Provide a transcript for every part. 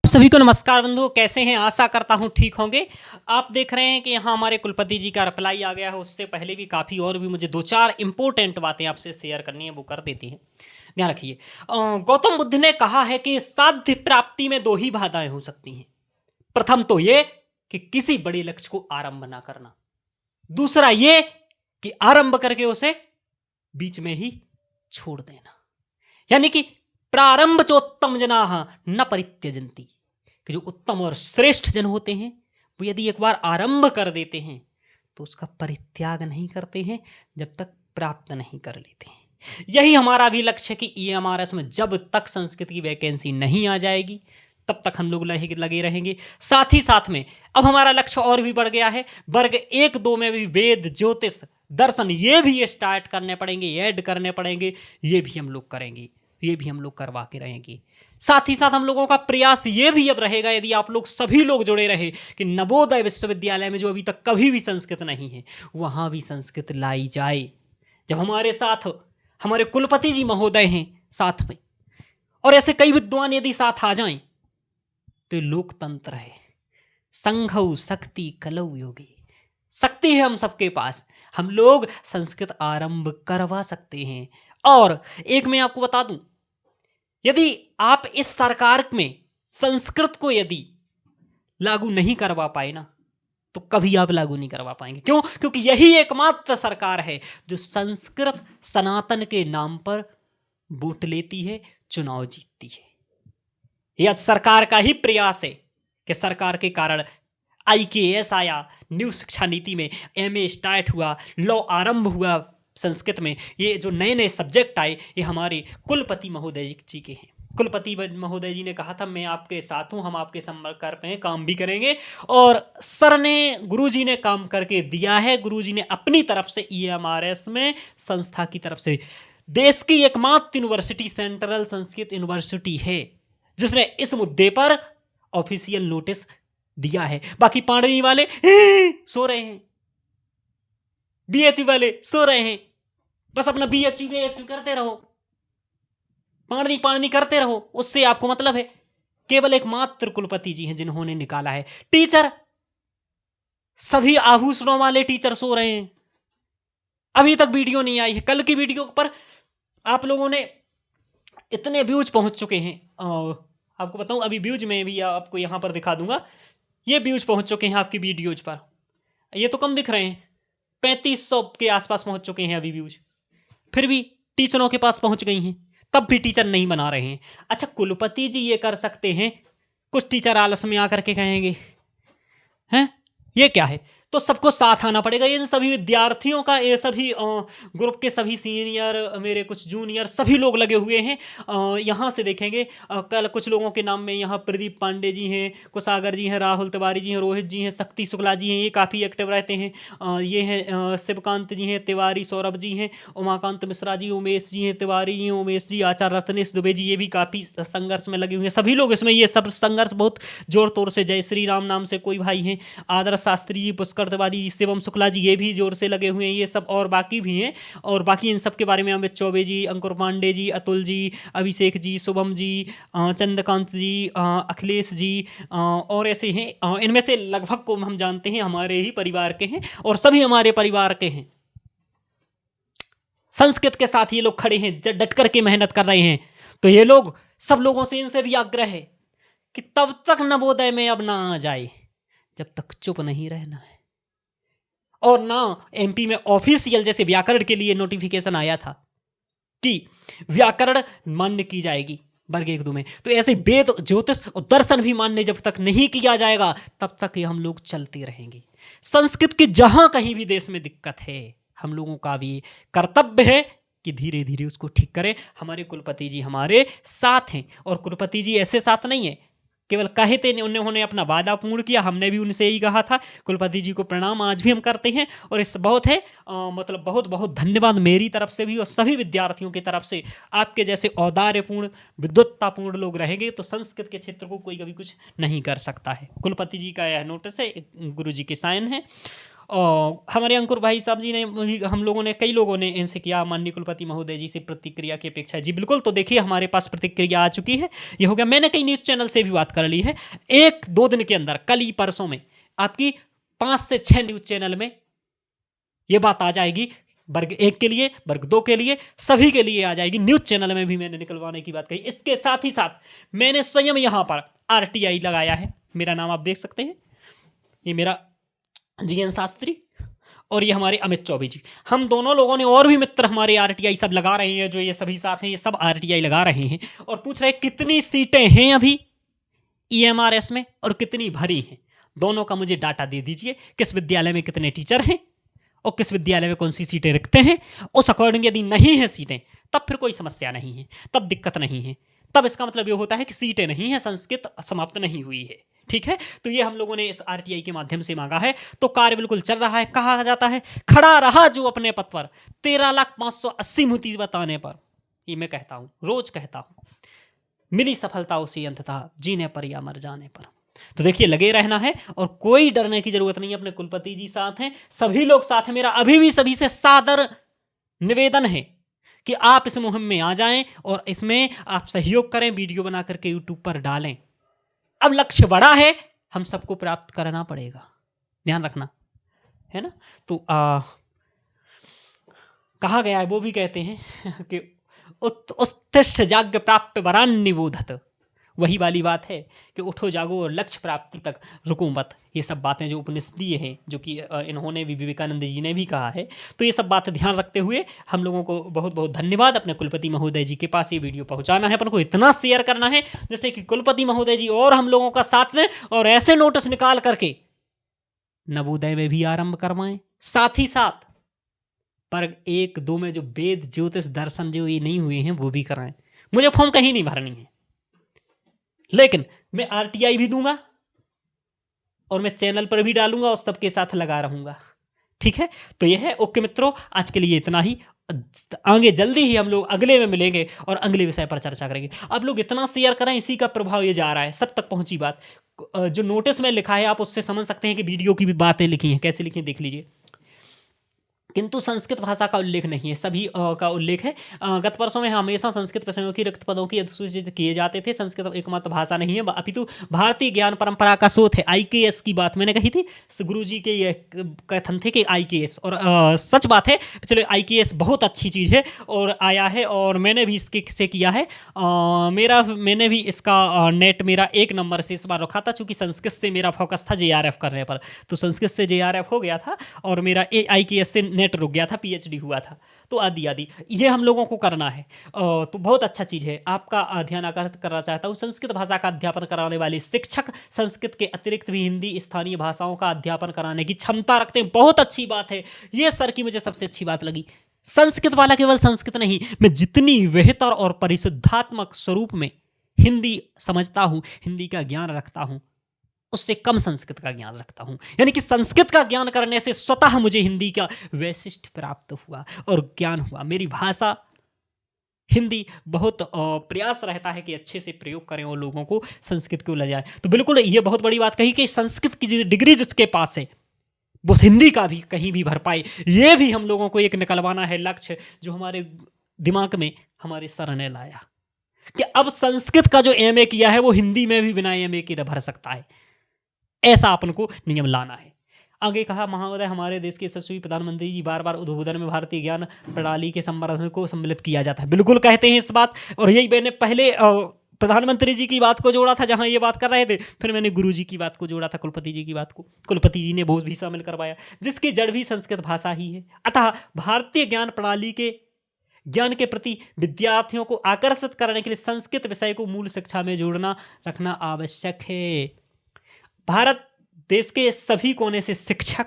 सभी को नमस्कार बंधुओं, कैसे हैं? आशा करता हूं ठीक होंगे। आप देख रहे हैं कि यहाँ हमारे कुलपति जी का रिप्लाई आ गया है। उससे पहले भी काफ़ी और भी मुझे दो चार इंपॉर्टेंट बातें आपसे शेयर करनी है, वो कर देती हैं। ध्यान रखिए, गौतम बुद्ध ने कहा है कि साध्य प्राप्ति में दो ही बाधाएं हो सकती हैं। प्रथम तो ये कि किसी बड़े लक्ष्य को आरंभ ना करना, दूसरा ये कि आरंभ करके उसे बीच में ही छोड़ देना। यानी कि प्रारंभ चोत्तम जनाः न परित्यजन्ति, कि जो उत्तम और श्रेष्ठ जन होते हैं वो यदि एक बार आरंभ कर देते हैं तो उसका परित्याग नहीं करते हैं जब तक प्राप्त नहीं कर लेते हैं। यही हमारा भी लक्ष्य है कि ईएमआरएस में जब तक संस्कृत की वैकेंसी नहीं आ जाएगी तब तक हम लोग लगे रहेंगे। साथ ही साथ में अब हमारा लक्ष्य और भी बढ़ गया है। वर्ग 1-2 में भी वेद, ज्योतिष, दर्शन ये भी स्टार्ट करने पड़ेंगे, ऐड करने पड़ेंगे। ये भी हम लोग करेंगे, ये भी हम लोग करवा के रहेंगे। साथ ही साथ हम लोगों का प्रयास ये भी अब रहेगा, यदि आप लोग सभी लोग जुड़े रहे, कि नवोदय विश्वविद्यालय में जो अभी तक कभी भी संस्कृत नहीं है वहाँ भी संस्कृत लाई जाए। जब हमारे साथ हमारे कुलपति जी महोदय हैं साथ में, और ऐसे कई विद्वान यदि साथ आ जाएं तो ये लोकतंत्र है। संघौ शक्ति कलौ योगी, शक्ति है हम सबके पास, हम लोग संस्कृत आरंभ करवा सकते हैं। और एक मैं आपको बता दूं, यदि आप इस सरकार में संस्कृत को यदि लागू नहीं करवा पाए ना तो कभी आप लागू नहीं करवा पाएंगे। क्यों? क्योंकि यही एकमात्र सरकार है जो संस्कृत सनातन के नाम पर वोट लेती है, चुनाव जीतती है। यह सरकार का ही प्रयास है कि सरकार के कारण IKS आया, न्यू शिक्षा नीति में MA स्टार्ट हुआ, लॉ आरंभ हुआ संस्कृत में। ये जो नए नए सब्जेक्ट आए ये हमारे कुलपति महोदय जी के हैं। कुलपति महोदय जी ने कहा था मैं आपके साथ हूँ, हम आपके संपर्क में काम भी करेंगे। और सर ने, गुरु जी ने काम करके दिया है। गुरु जी ने अपनी तरफ से EMRS में संस्था की तरफ से, देश की एकमात्र यूनिवर्सिटी सेंट्रल संस्कृत यूनिवर्सिटी है जिसने इस मुद्दे पर ऑफिशियल नोटिस दिया है। बाकी पाणिनी वाले सो रहे हैं, BHU वाले सो रहे हैं, बस अपना BHU करते रहो, पाणिनी करते रहो, उससे आपको मतलब है। केवल एकमात्र कुलपति जी हैं जिन्होंने निकाला है। टीचर, सभी आभूषणों वाले टीचर सो रहे हैं। अभी तक वीडियो नहीं आई है। कल की वीडियो पर आप लोगों ने इतने व्यूज पहुंच चुके हैं, आपको बताऊं, अभी व्यूज में भी आपको यहां पर दिखा दूंगा। ये व्यूज पहुंच चुके हैं आपकी वीडियोज पर। ये तो कम दिख रहे हैं, 3500 के आसपास पहुंच चुके हैं अभी व्यूज। फिर भी टीचरों के पास पहुंच गई हैं, तब भी टीचर नहीं बना रहे हैं। अच्छा, कुलपति जी ये कर सकते हैं, कुछ टीचर आलस में आकर के कहेंगे हैं ये क्या है, तो सबको साथ आना पड़ेगा। इन सभी विद्यार्थियों का, ये सभी ग्रुप के सभी सीनियर, मेरे कुछ जूनियर, सभी लोग लगे हुए हैं। यहाँ से देखेंगे कल कुछ लोगों के नाम में यहाँ प्रदीप पांडे जी हैं, कुशागर जी हैं, राहुल तिवारी जी हैं, रोहित जी हैं, शक्ति शुक्ला जी हैं, ये काफ़ी एक्टिव रहते हैं। ये हैं शिवकांत जी हैं तिवारी, सौरभ जी हैं, उमाकांत मिश्रा जी, उमेश जी हैं तिवारी जी, उमेश जी, आचार्य रत्नेश दुबे जी, ये भी काफ़ी संघर्ष में लगे हुए हैं। सभी लोग इसमें, ये सब संघर्ष बहुत जोर तोर से, जय श्री राम नाम से कोई भाई हैं, आदर्श शास्त्री जी, पुष्कर तिवारी, शिवम शुक्ला जी, ये भी जोर से लगे हुए हैं, ये सब, और बाकी भी हैं। और बाकी इन सब के बारे में अमित चौबे जी, अंकुर पांडे जी, अतुल जी, अभिषेक जी, शुभम जी, चंद्रकांत जी, अखिलेश जी, और ऐसे हैं। इनमें से लगभग को हम जानते हैं, हमारे ही परिवार के हैं और सभी हमारे परिवार के हैं। संस्कृत के साथ ये लोग खड़े हैं, डट करके मेहनत कर रहे हैं। तो ये लोग, सब लोगों से, इनसे भी आग्रह है कि तब तक नवोदय में अब ना आ जाए जब तक चुप नहीं रहना है। और ना MP में ऑफिशियल जैसे व्याकरण के लिए नोटिफिकेशन आया था कि व्याकरण मान्य की जाएगी वर्ग 1-2 में, तो ऐसे वेद, ज्योतिष और दर्शन भी मान्य जब तक नहीं किया जाएगा तब तक ये हम लोग चलते रहेंगे। संस्कृत की जहां कहीं भी देश में दिक्कत है, हम लोगों का भी कर्तव्य है कि धीरे धीरे उसको ठीक करें। हमारे कुलपति जी हमारे साथ हैं, और कुलपति जी ऐसे साथ नहीं है केवल कहे थे, उन्होंने अपना वादा पूर्ण किया। हमने भी उनसे यही कहा था। कुलपति जी को प्रणाम आज भी हम करते हैं, और इस बहुत है, मतलब बहुत बहुत धन्यवाद मेरी तरफ से भी और सभी विद्यार्थियों की तरफ से। आपके जैसे औदार्यपूर्ण, विद्वत्तापूर्ण लोग रहेंगे तो संस्कृत के क्षेत्र को कोई कभी कुछ नहीं कर सकता है। कुलपति जी का यह नोटिस है, गुरु जी के साइन है। और हमारे अंकुर भाई साहब जी ने हम लोगों ने कई लोगों ने इनसे किया, माननीय कुलपति महोदय जी से प्रतिक्रिया की अपेक्षा है। जी बिल्कुल, तो देखिए हमारे पास प्रतिक्रिया आ चुकी है, ये हो गया। मैंने कई न्यूज़ चैनल से भी बात कर ली है, 1-2 दिन के अंदर, कल ही परसों में आपकी 5 से 6 न्यूज़ चैनल में ये बात आ जाएगी। वर्ग 1 के लिए, वर्ग 2 के लिए, सभी के लिए आ जाएगी। न्यूज़ चैनल में भी मैंने निकलवाने की बात कही। इसके साथ ही साथ मैंने स्वयं यहाँ पर RTI लगाया है, मेरा नाम आप देख सकते हैं, ये मेरा GN शास्त्री और ये हमारे अमित चौबे जी। हम दोनों लोगों ने, और भी मित्र हमारे RTI सब लगा रहे हैं, जो ये सभी साथ हैं, ये सब RTI लगा रहे हैं और पूछ रहे हैं कितनी सीटें हैं अभी EMRS में और कितनी भरी हैं। दोनों का मुझे डाटा दे दीजिए, किस विद्यालय में कितने टीचर हैं और किस विद्यालय में कौन सी सीटें रखते हैं। उस अकॉर्डिंग यदि नहीं है सीटें, तब फिर कोई समस्या नहीं है, तब दिक्कत नहीं है, तब इसका मतलब ये होता है कि सीटें नहीं है, संस्कृत समाप्त नहीं हुई है। ठीक है, तो ये हम लोगों ने इस RTI के माध्यम से मांगा है, तो कार्य बिल्कुल चल रहा है। कहा जाता है खड़ा रहा जो अपने पद पर, 13,580 मुहूर्त बताने पर। ये मैं कहता हूं, रोज कहता हूं, मिली सफलता उसी अंततः, जीने पर या मर जाने पर। तो देखिए लगे रहना है और कोई डरने की जरूरत नहीं है। अपने कुलपति जी साथ हैं, सभी लोग साथ हैं। मेरा अभी भी सभी से सादर निवेदन है कि आप इस मुहिम में आ जाएं और इसमें आप सहयोग करें, वीडियो बना करके यूट्यूब पर डालें। अब लक्ष्य बड़ा है, हम सबको प्राप्त करना पड़ेगा, ध्यान रखना है ना। तो कहा गया है, वो भी कहते हैं कि उत्तिष्ठ जाग्य प्राप्त वरान निबोधत। वही वाली बात है कि उठो जागो और लक्ष्य प्राप्ति तक रुको मत। ये सब बातें जो उपनिषदीय हैं, जो कि इन्होंने भी, विवेकानंद जी ने भी कहा है। तो ये सब बातें ध्यान रखते हुए हम लोगों को बहुत बहुत धन्यवाद। अपने कुलपति महोदय जी के पास ये वीडियो पहुंचाना है, अपन को इतना शेयर करना है जैसे कि कुलपति महोदय जी और हम लोगों का साथ दें और ऐसे नोटिस निकाल करके नवोदय में भी आरंभ करवाएं। साथ ही साथ वर्ग 1-2 में जो वेद ज्योतिष दर्शन जो ये नहीं हुए हैं वो भी कराएं। मुझे फॉर्म कहीं नहीं भरनी है, लेकिन मैं RTI भी दूंगा और मैं चैनल पर भी डालूंगा और सबके साथ लगा रहूंगा। ठीक है, तो यह है। ओके मित्रों, आज के लिए इतना ही। आगे जल्दी ही हम लोग अगले में मिलेंगे और अगले विषय पर चर्चा करेंगे। आप लोग इतना शेयर करें, इसी का प्रभाव ये जा रहा है, सब तक पहुंची बात। जो नोटिस में लिखा है आप उससे समझ सकते हैं कि वीडियो की भी बातें लिखी हैं, कैसे लिखी देख लीजिए, किंतु संस्कृत भाषा का उल्लेख नहीं है, सभी का उल्लेख है। गत वर्षों में हमेशा संस्कृत विषयों की रिक्त पदों की अधिसूचित किए जाते थे। संस्कृत एकमात्र भाषा नहीं है, अपितु भारतीय ज्ञान परंपरा का स्रोत है। IKS की बात मैंने कही थी, गुरु जी के ये कथन थे कि IKS, और सच बात है। चलो IKS बहुत अच्छी चीज़ है और आया है, और मैंने भी इसके से किया है। मैंने भी इसका नेट मेरा 1 नंबर से इस बार रखा था, चूँकि संस्कृत से मेरा फोकस था JRF करने पर, तो संस्कृत से JRF हो गया था और मेरा IKS से नेट रुक गया था, PhD हुआ था। तो आदि आदि ये हम लोगों को करना है। तो बहुत अच्छा चीज़ है। आपका ध्यान आकर्षित करना चाहता हूँ, संस्कृत भाषा का अध्यापन कराने वाले शिक्षक संस्कृत के अतिरिक्त भी हिंदी स्थानीय भाषाओं का अध्यापन कराने की क्षमता रखते हैं। बहुत अच्छी बात है ये सर की, मुझे सबसे अच्छी बात लगी। संस्कृत वाला केवल संस्कृत नहीं, मैं जितनी बेहतर और परिशुद्धात्मक स्वरूप में हिंदी समझता हूँ, हिंदी का ज्ञान रखता हूँ, उससे कम संस्कृत का ज्ञान रखता हूं। यानी कि संस्कृत का ज्ञान करने से स्वतः मुझे हिंदी का वैशिष्ट प्राप्त हुआ और ज्ञान हुआ। मेरी भाषा हिंदी बहुत प्रयास रहता है कि अच्छे से प्रयोग करें और लोगों को संस्कृत को ले जाए। तो बिल्कुल ये बहुत बड़ी बात कही कि संस्कृत की डिग्री जिसके पास है वो हिंदी का भी कहीं भी भर पाए। ये भी हम लोगों को एक निकलवाना है लक्ष्य, जो हमारे दिमाग में हमारे सर ने लाया कि अब संस्कृत का जो MA किया है वो हिंदी में भी बिना MA के भर सकता है। ऐसा अपन को नियम लाना है। आगे कहा, महोदय हमारे देश के यशस्वी प्रधानमंत्री जी बार बार उद्बोधन में भारतीय ज्ञान प्रणाली के संवर्धन को सम्मिलित किया जाता है। बिल्कुल कहते हैं इस बात, और यही मैंने पहले प्रधानमंत्री जी की बात को जोड़ा था जहां ये बात कर रहे थे, फिर मैंने गुरु जी की बात को जोड़ा था, कुलपति जी की बात को। कुलपति जी ने बहुत भी शामिल करवाया, जिसकी जड़ भी संस्कृत भाषा ही है। अतः भारतीय ज्ञान प्रणाली के ज्ञान के प्रति विद्यार्थियों को आकर्षित करने के लिए संस्कृत विषय को मूल शिक्षा में जोड़ना रखना आवश्यक है। भारत देश के सभी कोने से शिक्षक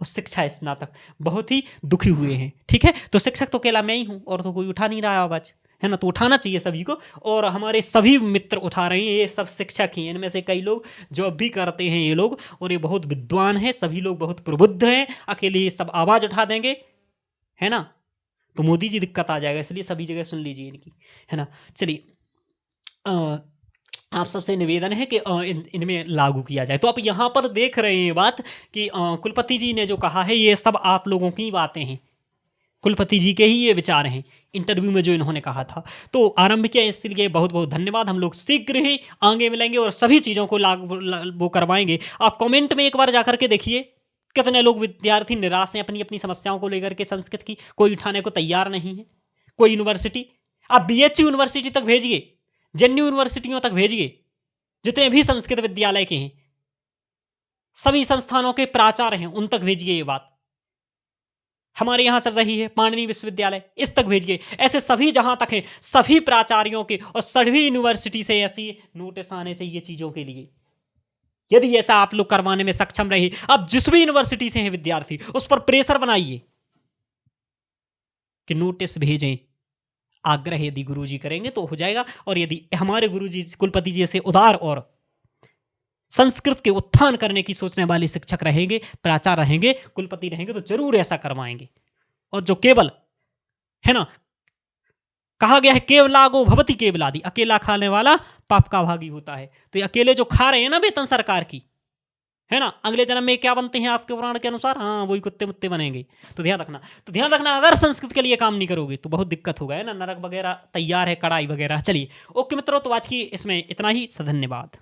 और शिक्षा स्नातक बहुत ही दुखी हुए हैं। ठीक है, तो शिक्षक तो अकेला मैं ही हूं और तो कोई उठा नहीं रहा आवाज, है ना। तो उठाना चाहिए सभी को, और हमारे सभी मित्र उठा रहे हैं। ये सब शिक्षक ही हैं, इनमें से कई लोग जॉब भी करते हैं ये लोग, और ये बहुत विद्वान हैं, सभी लोग बहुत प्रबुद्ध हैं। अकेले ये सब आवाज उठा देंगे, है ना, तो मोदी जी दिक्कत आ जाएगा। इसलिए सभी जगह सुन लीजिए इनकी, है ना। चलिए आप सबसे निवेदन है कि इनमें लागू किया जाए। तो आप यहाँ पर देख रहे हैं बात कि कुलपति जी ने जो कहा है ये सब आप लोगों की बातें हैं, कुलपति जी के ही ये विचार हैं इंटरव्यू में जो इन्होंने कहा था। तो आरंभ किया, इसलिए बहुत बहुत धन्यवाद। हम लोग शीघ्र ही आगे मिलेंगे और सभी चीज़ों को वो करवाएंगे। आप कमेंट में एक बार जाकर के देखिए कितने लोग विद्यार्थी निराश हैं अपनी अपनी समस्याओं को लेकर के, संस्कृत की कोई उठाने को तैयार नहीं है। कोई यूनिवर्सिटी, आप बीएचयू यूनिवर्सिटी तक भेजिए, जेएनयू यूनिवर्सिटियों तक भेजिए, जितने भी संस्कृत विद्यालय के हैं, सभी संस्थानों के प्राचार्य हैं, उन तक भेजिए ये बात। हमारे यहाँ चल रही है पाणिनि विश्वविद्यालय, इस तक भेजिए। ऐसे सभी जहां तक हैं सभी प्राचार्यों के और सभी यूनिवर्सिटी से ऐसी नोटिस आने चाहिए चीजों के लिए। यदि ऐसा आप लोग करवाने में सक्षम रहे, अब जिस भी यूनिवर्सिटी से हैं विद्यार्थी, उस पर प्रेशर बनाइए कि नोटिस भेजें। आग्रह यदि गुरुजी करेंगे तो हो जाएगा। और यदि हमारे गुरुजी कुलपति जी से उदार और संस्कृत के उत्थान करने की सोचने वाले शिक्षक रहेंगे, प्राचार्य रहेंगे, कुलपति रहेंगे, तो जरूर ऐसा करवाएंगे। और जो केवल है ना, कहा गया है केवलागो भवति केवलादि, अकेला खाने वाला पाप का भागी होता है। तो ये अकेले जो खा रहे हैं ना वेतन सरकार की, है ना, अगले जन्म में क्या बनते हैं आपके पुराण के अनुसार? हाँ, वही कुत्ते मुत्ते बनेंगे। तो ध्यान रखना, अगर संस्कृत के लिए काम नहीं करोगे तो बहुत दिक्कत होगा, है ना। नरक वगैरह तैयार है, कढ़ाई वगैरह। चलिए ओके मित्रों, तो आज की इसमें इतना ही। धन्यवाद।